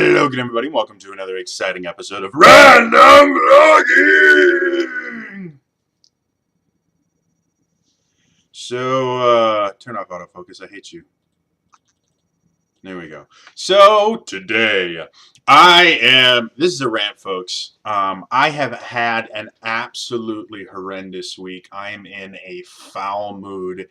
Hello again, everybody. Welcome to another exciting episode of Random Vlogging! So, turn off autofocus. I hate you. There we go. So, today, this is a rant, folks. I have had an absolutely horrendous week. I am in a foul mood.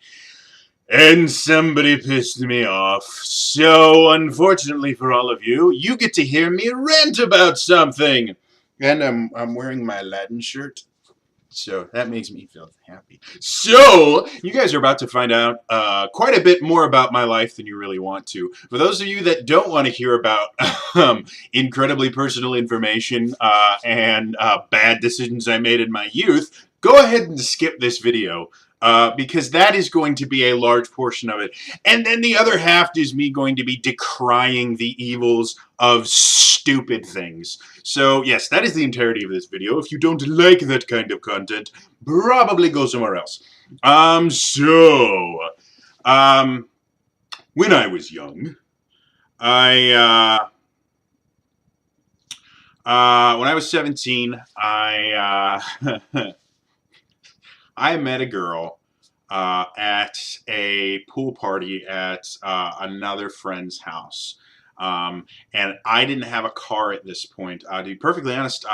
And somebody pissed me off. So, unfortunately for all of you, you get to hear me rant about something. And I'm wearing my Aladdin shirt. So, that makes me feel happy. So, you guys are about to find out quite a bit more about my life than you really want to. For those of you that don't want to hear about incredibly personal information and bad decisions I made in my youth, go ahead and skip this video. Because that is going to be a large portion of it. And then the other half is me going to be decrying the evils of stupid things. So, yes, that is the entirety of this video. If you don't like that kind of content, probably go somewhere else. When I was young, when I was 17, I met a girl at a pool party at another friend's house. And I didn't have a car at this point. To be perfectly honest,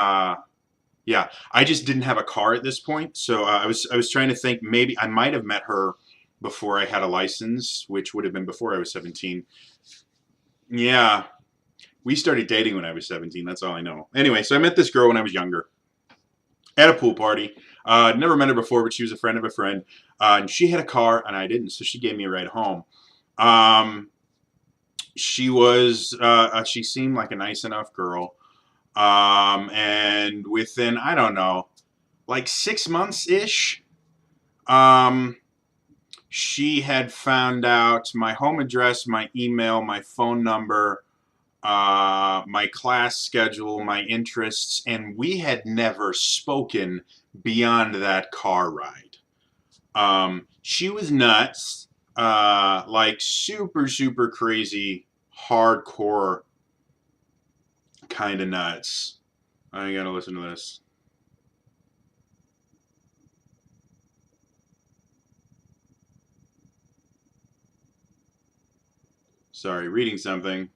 yeah, I just didn't have a car at this point. So I was trying to think, maybe I might have met her before I had a license, which would have been before I was 17. Yeah, we started dating when I was 17. That's all I know. Anyway, so I met this girl when I was younger at a pool party. Never met her before, but she was a friend of a friend. And she had a car, and I didn't, so she gave me a ride home. She seemed like a nice enough girl. And within, I don't know, like 6 months-ish, she had found out my home address, my email, my phone number, my class schedule, my interests, and we had never spoken beyond that car ride. She was nuts, like super, super crazy, hardcore kind of nuts. I gotta listen to this. Sorry, reading something.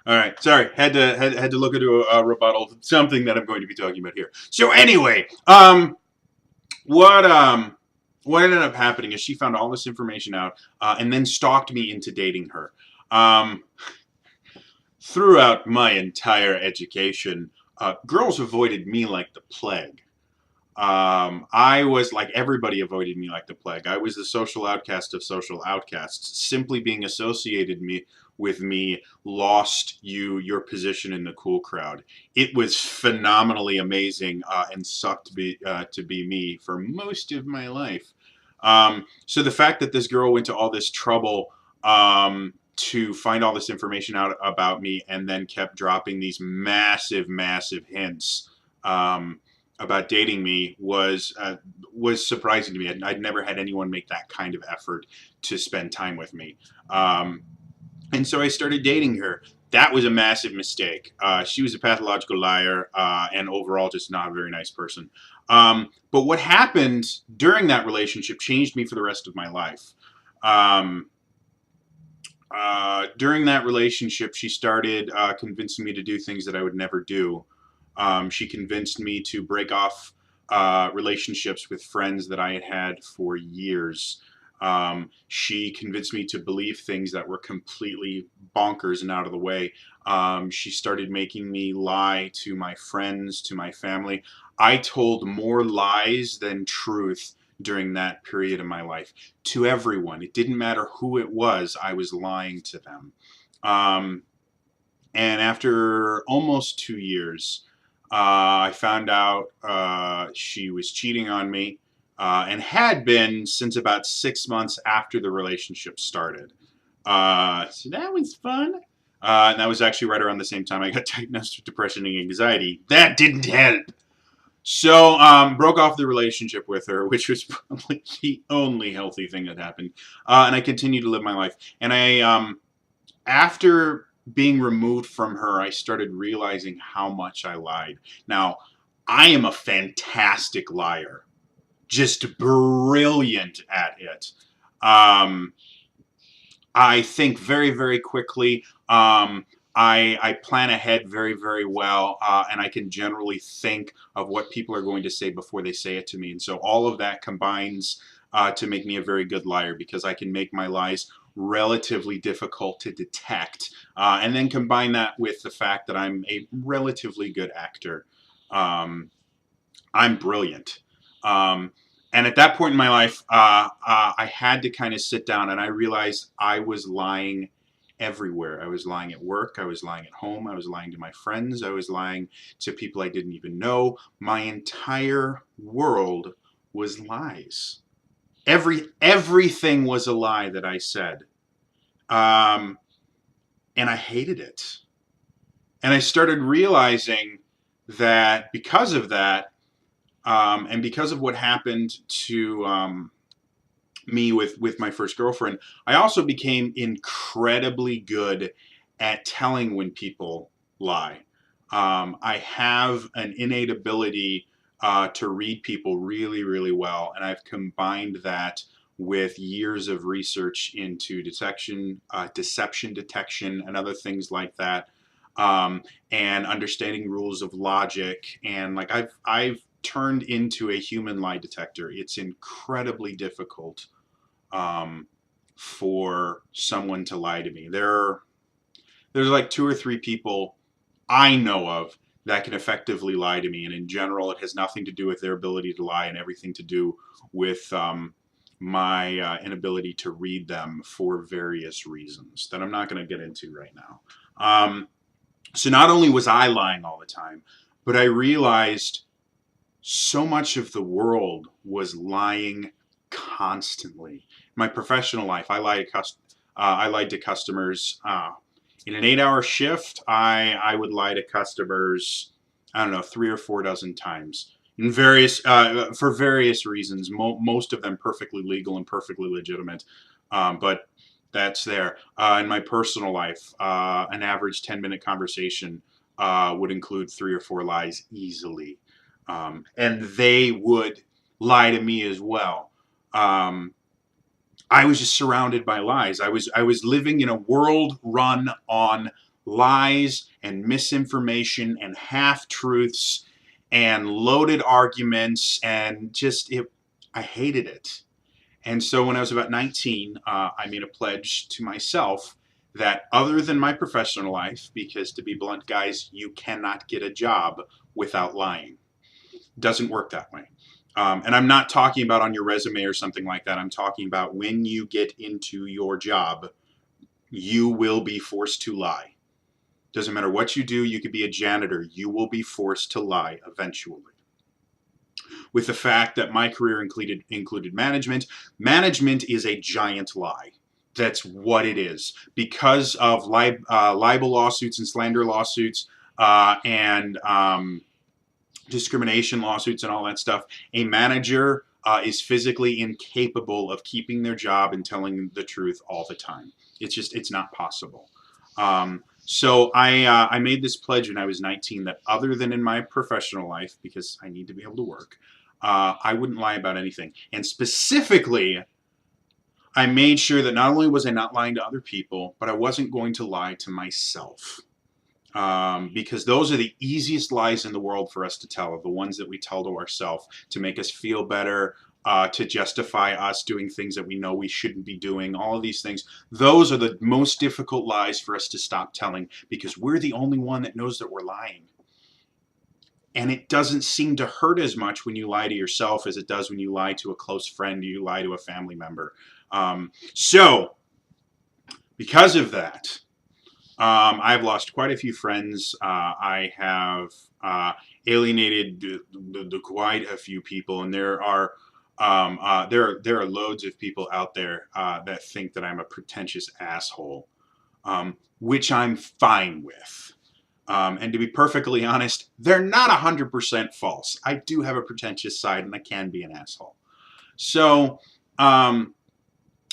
All right, sorry, had to look into a rebuttal, something that I'm going to be talking about here. So anyway, what ended up happening is she found all this information out and then stalked me into dating her. Throughout my entire education, girls avoided me like the plague. I was like, everybody avoided me like the plague. I was the social outcast of social outcasts. Simply being associated with me lost your position in the cool crowd. It was phenomenally amazing and sucked to be me for most of my life. So the fact that this girl went to all this trouble to find all this information out about me and then kept dropping these massive, massive hints about dating me was surprising to me. I'd never had anyone make that kind of effort to spend time with me. And so I started dating her. That was a massive mistake. She was a pathological liar and overall just not a very nice person. But what happened during that relationship changed me for the rest of my life. During that relationship, she started convincing me to do things that I would never do. She convinced me to break off relationships with friends that I had had for years. She convinced me to believe things that were completely bonkers and out of the way. She started making me lie to my friends, to my family. I told more lies than truth during that period of my life. To everyone. It didn't matter who it was, I was lying to them. And after almost 2 years, I found out she was cheating on me and had been since about 6 months after the relationship started. So that was fun. And that was actually right around the same time I got diagnosed with depression and anxiety. That didn't help. So, broke off the relationship with her, which was probably the only healthy thing that happened. And I continued to live my life. And after being removed from her, I started realizing how much I lied. Now, I am a fantastic liar, just brilliant at it. Um, I think very, very quickly. I plan ahead very, very well, and I can generally think of what people are going to say before they say it to me. And so all of that combines to make me a very good liar because I can make my lies relatively difficult to detect, and then combine that with the fact that I'm a relatively good actor. Um, I'm brilliant. Um, and at that point in my life, I had to kind of sit down and I realized I was lying everywhere. I was lying at work. I was lying at home. I was lying to my friends. I was lying to people I didn't even know. My entire world was lies. Everything was a lie that I said. Um, and I hated it. And I started realizing that because of that, and because of what happened to me with my first girlfriend, I also became incredibly good at telling when people lie. I have an innate ability to read people really, really well, and I've combined that with years of research into deception detection, and other things like that, and understanding rules of logic. And like I've turned into a human lie detector. It's incredibly difficult um, for someone to lie to me. There's like two or three people I know of that can effectively lie to me, and in general, it has nothing to do with their ability to lie and everything to do with my inability to read them for various reasons that I'm not going to get into right now. So not only was I lying all the time, but I realized so much of the world was lying constantly. My professional life, I lied to customers. In an 8-hour shift, I would lie to customers, I don't know, 3 or 4 dozen times in various for various reasons. Most of them perfectly legal and perfectly legitimate, but that's there. In my personal life, an average 10-minute conversation would include 3 or 4 lies easily, and they would lie to me as well. Um, I was just surrounded by lies. I was living in a world run on lies and misinformation and half truths and loaded arguments, and just it. I hated it. And so when I was about 19, I made a pledge to myself that other than my professional life, because to be blunt, guys, you cannot get a job without lying. Doesn't work that way. And I'm not talking about on your resume or something like that. I'm talking about when you get into your job, you will be forced to lie. Doesn't matter what you do, you could be a janitor, you will be forced to lie eventually. With the fact that my career included management, management is a giant lie. That's what it is. Because of libel lawsuits and slander lawsuits, and discrimination lawsuits and all that stuff, a manager is physically incapable of keeping their job and telling the truth all the time. It's not possible. So I made this pledge when I was 19 that other than in my professional life, because I need to be able to work, I wouldn't lie about anything. And specifically, I made sure that not only was I not lying to other people, but I wasn't going to lie to myself. Because those are the easiest lies in the world for us to tell, the ones that we tell to ourselves to make us feel better, to justify us doing things that we know we shouldn't be doing, all of these things. Those are the most difficult lies for us to stop telling because we're the only one that knows that we're lying. And it doesn't seem to hurt as much when you lie to yourself as it does when you lie to a close friend, you lie to a family member. So, because of that, I've lost quite a few friends. I have alienated quite a few people, and there are loads of people out there that think that I'm a pretentious asshole, which I'm fine with. And to be perfectly honest, they're not 100% false. I do have a pretentious side, and I can be an asshole. So the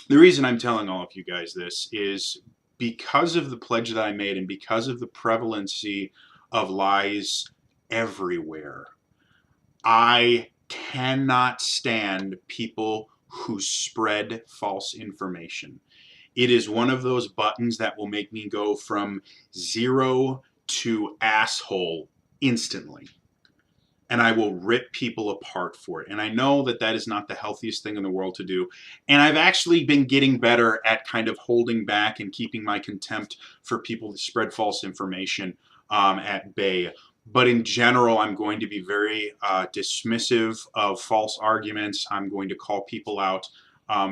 reason I'm telling all of you guys this is because of the pledge that I made and because of the prevalency of lies everywhere. I cannot stand people who spread false information. It is one of those buttons that will make me go from 0 to asshole instantly. And I will rip people apart for it. And I know that that is not the healthiest thing in the world to do. And I've actually been getting better at kind of holding back and keeping my contempt for people that spread false information at bay. But in general, I'm going to be very dismissive of false arguments. I'm going to call people out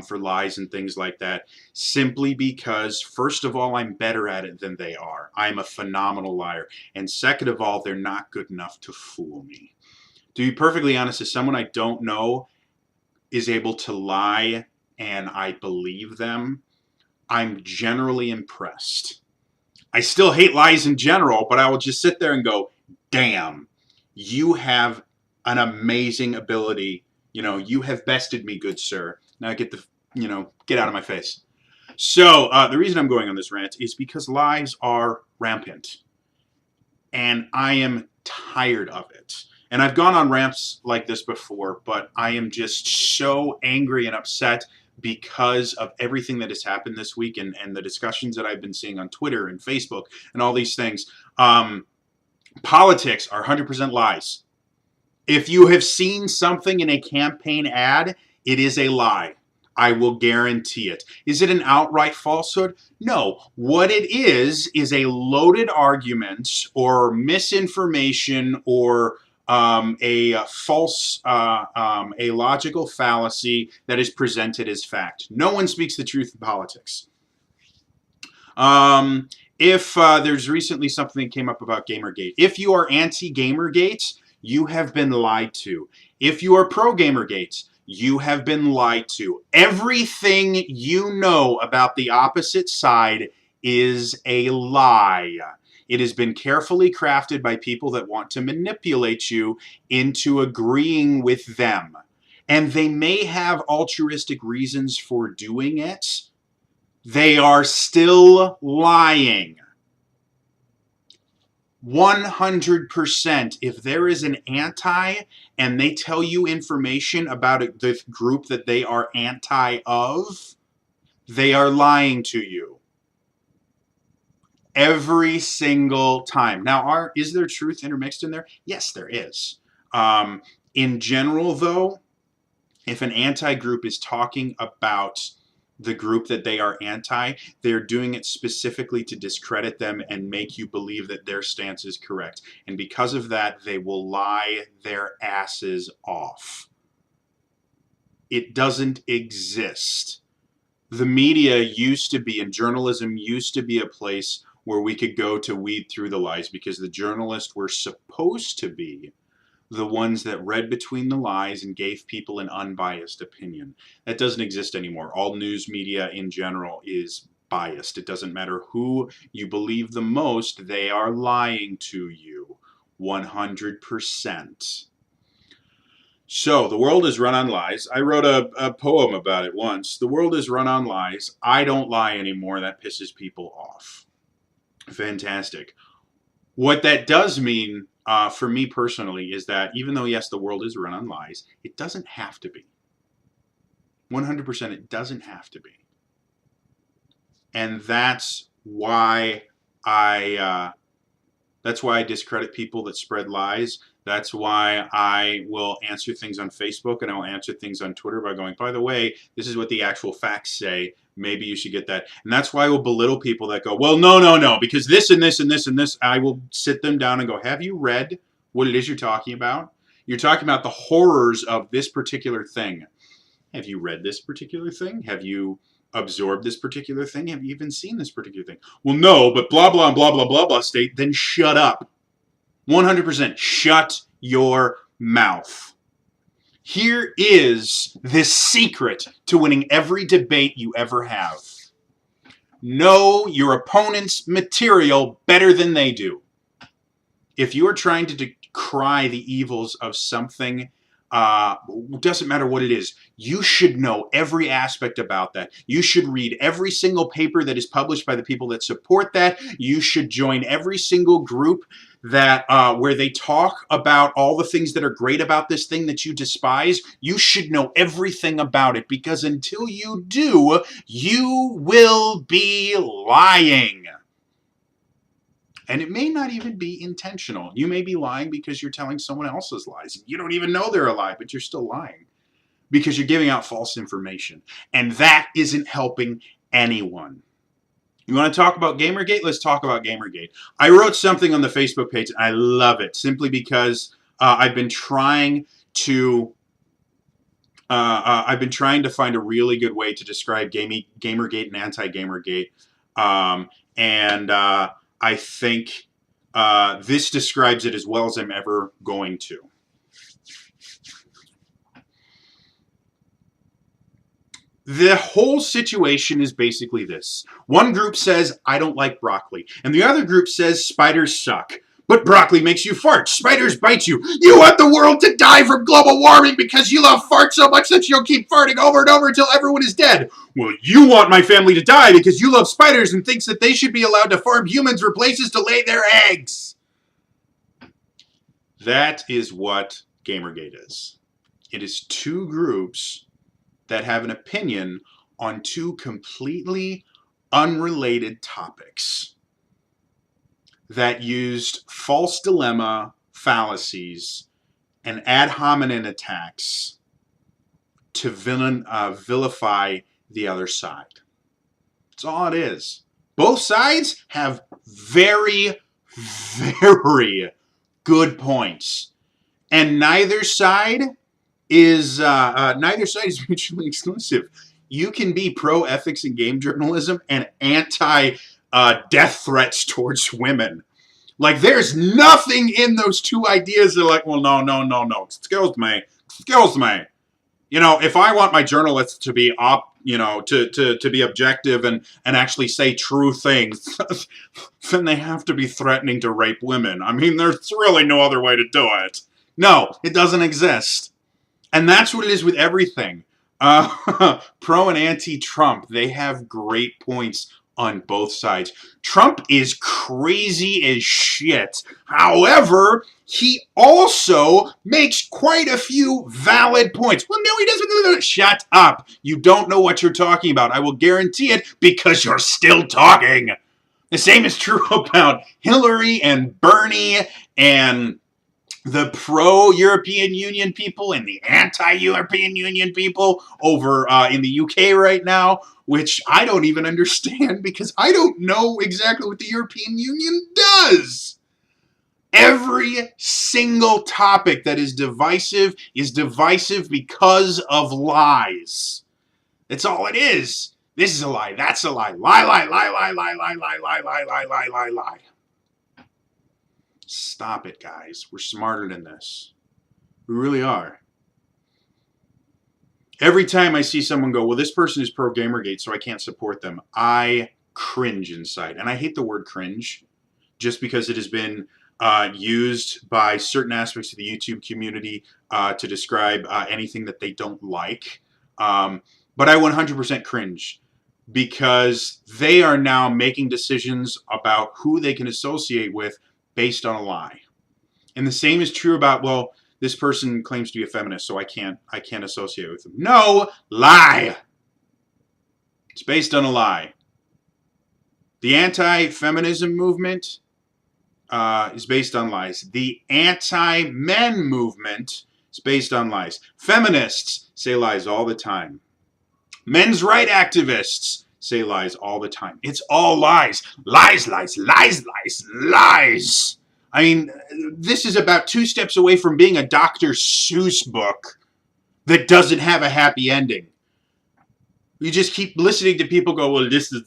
for lies and things like that, simply because, first of all, I'm better at it than they are. I'm a phenomenal liar. And second of all, they're not good enough to fool me. To be perfectly honest, as someone I don't know is able to lie and I believe them, I'm generally impressed. I still hate lies in general, but I will just sit there and go, damn, you have an amazing ability. You know, you have bested me, good sir. Now get out of my face. So the reason I'm going on this rant is because lies are rampant. And I am tired of it. And I've gone on rants like this before, but I am just so angry and upset because of everything that has happened this week and the discussions that I've been seeing on Twitter and Facebook and all these things. Politics are 100% lies. If you have seen something in a campaign ad, it is a lie. I will guarantee it. Is it an outright falsehood? No. What it is a loaded argument or misinformation or a false, a logical fallacy that is presented as fact. No one speaks the truth in politics. If there's recently something that came up about Gamergate. If you are anti-Gamergate, you have been lied to. If you are pro-Gamergate, you have been lied to. Everything you know about the opposite side is a lie. It has been carefully crafted by people that want to manipulate you into agreeing with them. And they may have altruistic reasons for doing it. They are still lying. 100%. If there is an anti and they tell you information about the group that they are anti of, they are lying to you. Every single time. Now, is there truth intermixed in there? Yes, there is. In general, though, if an anti-group is talking about the group that they are anti, they're doing it specifically to discredit them and make you believe that their stance is correct. And because of that, they will lie their asses off. It doesn't exist. The media used to be, and journalism used to be, a place where we could go to weed through the lies because the journalists were supposed to be the ones that read between the lies and gave people an unbiased opinion. That doesn't exist anymore. All news media in general is biased. It doesn't matter who you believe the most, they are lying to you 100%. So, the world is run on lies. I wrote a poem about it once. The world is run on lies. I don't lie anymore. That pisses people off. Fantastic. What that does mean for me personally is that even though, yes, the world is run on lies, it doesn't have to be. 100% it doesn't have to be. And that's why I discredit people that spread lies. That's why I will answer things on Facebook and I will answer things on Twitter by going, by the way, this is what the actual facts say. Maybe you should get that. And that's why I will belittle people that go, well, no, because this and this and this and this. I will sit them down and go, have you read what it is you're talking about? You're talking about the horrors of this particular thing. Have you read this particular thing? Have you absorbed this particular thing? Have you even seen this particular thing? Well, no, but blah, blah, blah, blah, blah, blah state. Then shut up. 100% shut your mouth. Here is the secret to winning every debate you ever have. Know your opponent's material better than they do. if you are trying to decry the evils of something, doesn't matter what it is, you should know every aspect about that. You should read every single paper that is published by the people that support that. You should join every single group that where they talk about all the things that are great about this thing that you despise. You should know everything about it, because until you do, you will be lying. And it may not even be intentional. You may be lying because you're telling someone else's lies. You don't even know they're a lie, but you're still lying because you're giving out false information. And that isn't helping anyone. You want to talk about Gamergate? Let's talk about Gamergate. I wrote something on the Facebook page, and I love it simply because I've been trying to find a really good way to describe Gamergate and anti-Gamergate. I think this describes it as well as I'm ever going to. The whole situation is basically this. One group says, I don't like broccoli. And the other group says, spiders suck. But broccoli makes you fart. Spiders bite you. You want the world to die from global warming because you love farts so much that you'll keep farting over and over until everyone is dead. Well, you want my family to die because you love spiders and thinks that they should be allowed to farm humans for places to lay their eggs. That is what Gamergate is. It is two groups that have an opinion on two completely unrelated topics that used false dilemma fallacies and ad hominem attacks to vilify the other side. That's all it is. Both sides have very, very good points, and neither side is mutually exclusive. You can be pro ethics in game journalism and anti death threats towards women. Like, there's nothing in those two ideas that are like, well, no. Excuse me. You know, if I want my journalists to be to be objective and actually say true things, then they have to be threatening to rape women. I mean, there's really no other way to do it. No, it doesn't exist. And that's what it is with everything. Pro and anti-Trump, they have great points on both sides. Trump is crazy as shit. However, he also makes quite a few valid points. Well, no, he doesn't. Shut up. You don't know what you're talking about. I will guarantee it because you're still talking. The same is true about Hillary and Bernie and the pro-European Union people and the anti-European Union people over in the UK right now, which I don't even understand because I don't know exactly what the European Union does. Every single topic that is divisive because of lies. That's all it is. This is a lie. That's a lie. Lie. Stop it, guys. We're smarter than this. We really are. Every time I see someone go, well, this person is pro-Gamergate, so I can't support them, I cringe inside. And I hate the word cringe just because it has been used by certain aspects of the YouTube community to describe anything that they don't like. But I 100% cringe because they are now making decisions about who they can associate with based on a lie. And the same is true about, well, this person claims to be a feminist, so I can't associate with them. No, lie. It's based on a lie. The anti-feminism movement is based on lies. The anti-men movement is based on lies. Feminists say lies all the time. Men's right activists say lies all the time. It's all lies. Lies. I mean, this is about 2 steps away from being a Dr. Seuss book that doesn't have a happy ending. You just keep listening to people go, well, this is...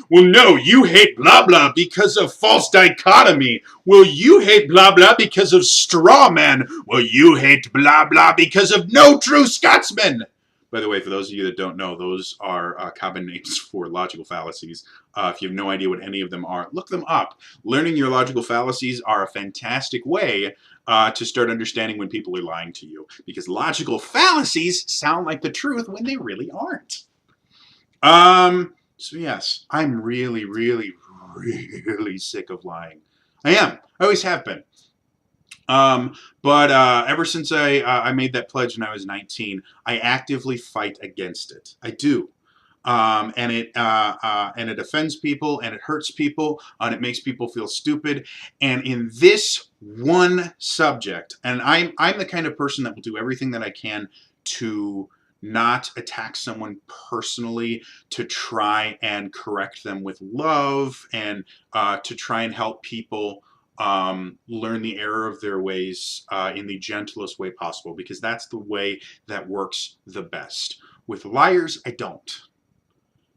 Well, no, you hate blah, blah because of false dichotomy. Well, you hate blah, blah because of straw men. Well, you hate blah, blah because of no true Scotsman. By the way, for those of you that don't know, those are common names for logical fallacies. If you have no idea what any of them are, look them up. Learning your logical fallacies are a fantastic way to start understanding when people are lying to you. Because logical fallacies sound like the truth when they really aren't. So yes, I'm really, really, really sick of lying. I am. I always have been. But ever since I made that pledge when I was 19, I actively fight against it. I do. And it offends people, and it hurts people, and it makes people feel stupid. And in this one subject, and I'm the kind of person that will do everything that I can to not attack someone personally, to try and correct them with love, and to try and help people learn the error of their ways in the gentlest way possible, because that's the way that works the best. With liars, I don't.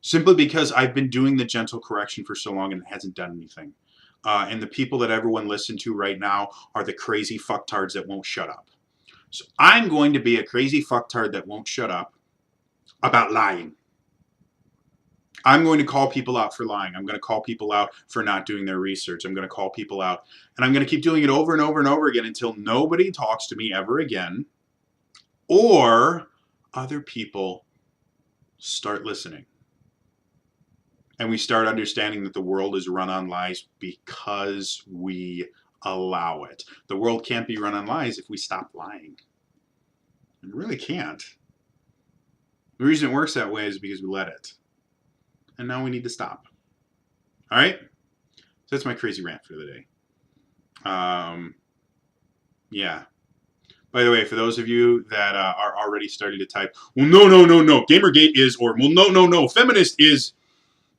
Simply because I've been doing the gentle correction for so long and it hasn't done anything. And the people that everyone listens to right now are the crazy fucktards that won't shut up. So I'm going to be a crazy fucktard that won't shut up about lying. I'm going to call people out for lying. I'm going to call people out for not doing their research. I'm going to call people out. And I'm going to keep doing it over and over and over again until nobody talks to me ever again. Or other people start listening. And we start understanding that the world is run on lies because we allow it. The world can't be run on lies if we stop lying. It really can't. The reason it works that way is because we let it. And now we need to stop. All right? So that's my crazy rant for the day. Yeah. By the way, for those of you that are already starting to type, well, no, Gamergate is, or, well, no, feminist is,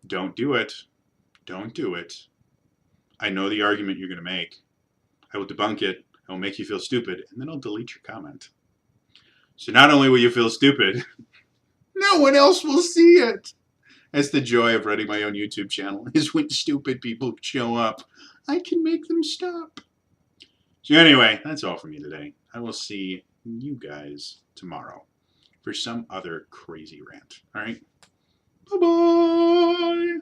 don't do it. Don't do it. I know the argument you're going to make. I will debunk it. I will make you feel stupid, and then I'll delete your comment. So not only will you feel stupid, no one else will see it. That's the joy of running my own YouTube channel, is when stupid people show up, I can make them stop. So anyway, that's all from me today. I will see you guys tomorrow for some other crazy rant. All right? Bye-bye.